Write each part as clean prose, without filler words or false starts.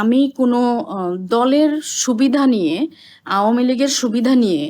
আমি কোনো দলের সুবিধা নিয়ে, আওয়ামী লীগের সুবিধা নিয়ে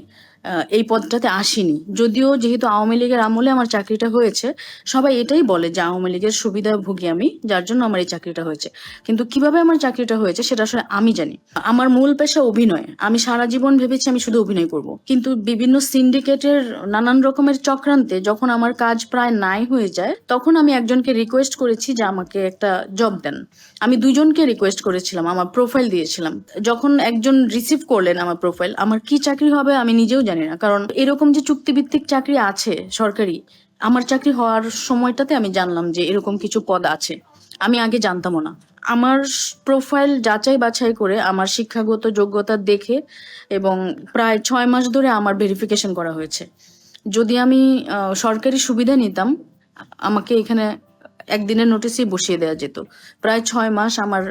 এই পদটাতে আসিনি। যদিও যেহেতু আওয়ামী লীগের আমলে আমার চাকরিটা হয়েছে, সবাই এটাই বলে যে আওয়ামী লীগের সুবিধাভোগী আমি, যার জন্য আমার এই চাকরিটা হয়েছে। কিন্তু কিভাবে আমার চাকরিটা হয়েছে সেটা আসলে আমি জানি। আমার মূল পেশা অভিনয়। আমি সারা জীবন ভেবেছি আমি শুধু অভিনয় করব, কিন্তু বিভিন্ন সিন্ডিকেটের নানান রকমের চক্রান্তে যখন আমার কাজ প্রায় নাই হয়ে যায়, তখন আমি একজনকে রিকোয়েস্ট করেছি যে আমাকে একটা জব দেন। আমি দুজনকে রিকোয়েস্ট করেছিলাম, আমার প্রোফাইল দিয়েছিলাম। যখন একজন রিসিভ করলেন আমার প্রোফাইল, আমার কি চাকরি হবে আমি নিজেও জানি না, কারণ এরকম যে চুক্তিভিত্তিক চাকরি আছে সরকারি, আমার চাকরি হওয়ার সময়টাতে আমি জানলাম যে এরকম কিছু পদ আছে। আমি আগে জানতামও না। আমার প্রোফাইল যাচাই বাছাই করে আমার শিক্ষাগত যোগ্যতা দেখে এবং প্রায় 6 মাস ধরে আমার ভেরিফিকেশন করা হয়েছে। যদি আমি সরকারি সুবিধা নিতাম, আমাকে এখানে একদিনের নোটিসই বসিয়ে দেওয়া যেত। প্রায় 6 মাস আমার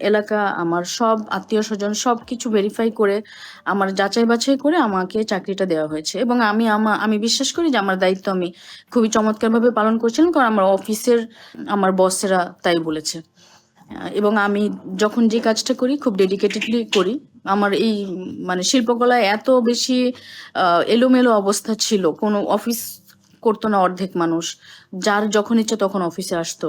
এলাকা, আমার সব আত্মীয় স্বজন সবকিছু ভেরিফাই করে, আমার যাচাই বাছাই করে আমাকে চাকরিটা দেওয়া হয়েছে। এবং আমি বিশ্বাস করি যে আমার দায়িত্ব আমি খুবই চমৎকারভাবে পালন করছিলাম, কারণ আমার অফিসের আমার বসেরা তাই বলেছে। এবং আমি যখন যে কাজটা করি খুব ডেডিকেটেডলি করি। আমার এই শিল্পকলায় এত বেশি এলোমেলো অবস্থা ছিল, কোনো অফিস করতো না অর্ধেক মানুষ, যার যখন ইচ্ছে তখন অফিসে আসতো।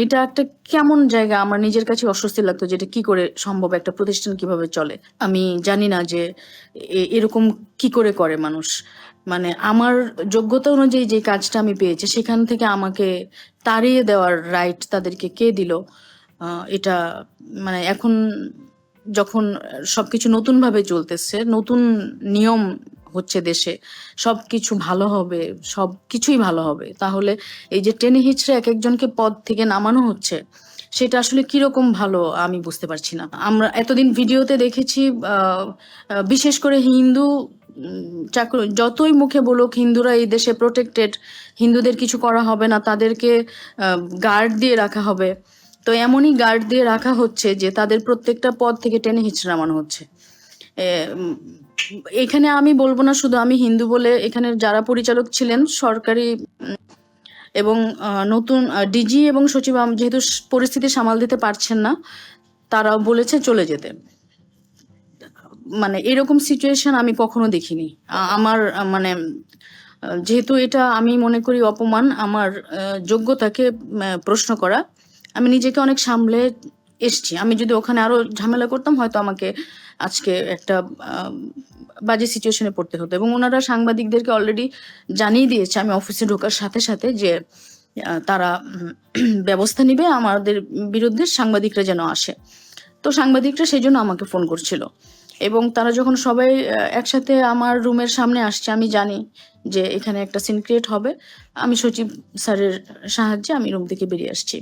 এটা একটা কেমন জায়গা, আমার নিজের কাছে অস্বস্তি লাগতো যে এটা কি করে সম্ভব, একটা প্রতিষ্ঠান কিভাবে চলে। আমি জানি না যে এরকম কি করে করে মানুষ। আমার যোগ্যতা অনুযায়ী যে কাজটা আমি পেয়েছি, সেখান থেকে আমাকে তাড়িয়ে দেওয়ার রাইট তাদেরকে কে দিল? এটা এখন যখন সবকিছু নতুন ভাবে চলতেছে, নতুন নিয়ম হচ্ছে দেশে, সবকিছু ভালো হবে, সবকিছুই ভালো হবে, তাহলে এই যে টেনে হিচড়ে এক একজনকে পদ থেকে নামানো হচ্ছে, সেটা আসলে কিরকম ভালো আমি বুঝতে পারছি না। আমরা এতদিন ভিডিওতে দেখেছি, বিশেষ করে হিন্দু চাকরি, যতই মুখে বলুক হিন্দুরা এই দেশে প্রোটেক্টেড, হিন্দুদের কিছু করা হবে না, তাদেরকে গার্ড দিয়ে রাখা হবে। তো এমনই গার্ড দিয়ে রাখা হচ্ছে যে তাদের প্রত্যেকটা পদ থেকে টেনে হিচড়ে নামানো হচ্ছে। এখানে আমি বলবো না শুধু আমি হিন্দু বলে, এখানে যারা পরিচালক ছিলেন সরকারি এবং নতুন ডিজি এবং সচিব যেহেতু পরিস্থিতি সামাল দিতে পারছেন না, তারাও বলেছে চলে যেতে। এরকম সিচুয়েশন আমি কখনো দেখিনি। আমার যেহেতু এটা আমি মনে করি অপমান, আমার যোগ্যতাকে প্রশ্ন করা। আমি নিজেকে অনেক সামলে এসছি। আমি যদি ওখানে আরো ঝামেলা করতাম, হয়তো আমাকে আজকে একটা বাজে সিচুয়েশনে পড়তে হতো। এবং ওনারা সাংবাদিকদেরকে অলরেডি জানিয়ে দিয়েছে আমি অফিসে ঢোকার সাথে সাথে যে তারা ব্যবস্থা নিবে আমাদের বিরুদ্ধে, সাংবাদিকরা যেন আসে। তো সাংবাদিকরা সেই জন্য আমাকে ফোন করছিল। এবং তারা যখন সবাই একসাথে আমার রুমের সামনে আসছে, আমি জানি যে এখানে একটা সিন ক্রিয়েট হবে। আমি সচিব স্যারের সাহায্যে আমি রুম থেকে বেরিয়ে আসছি।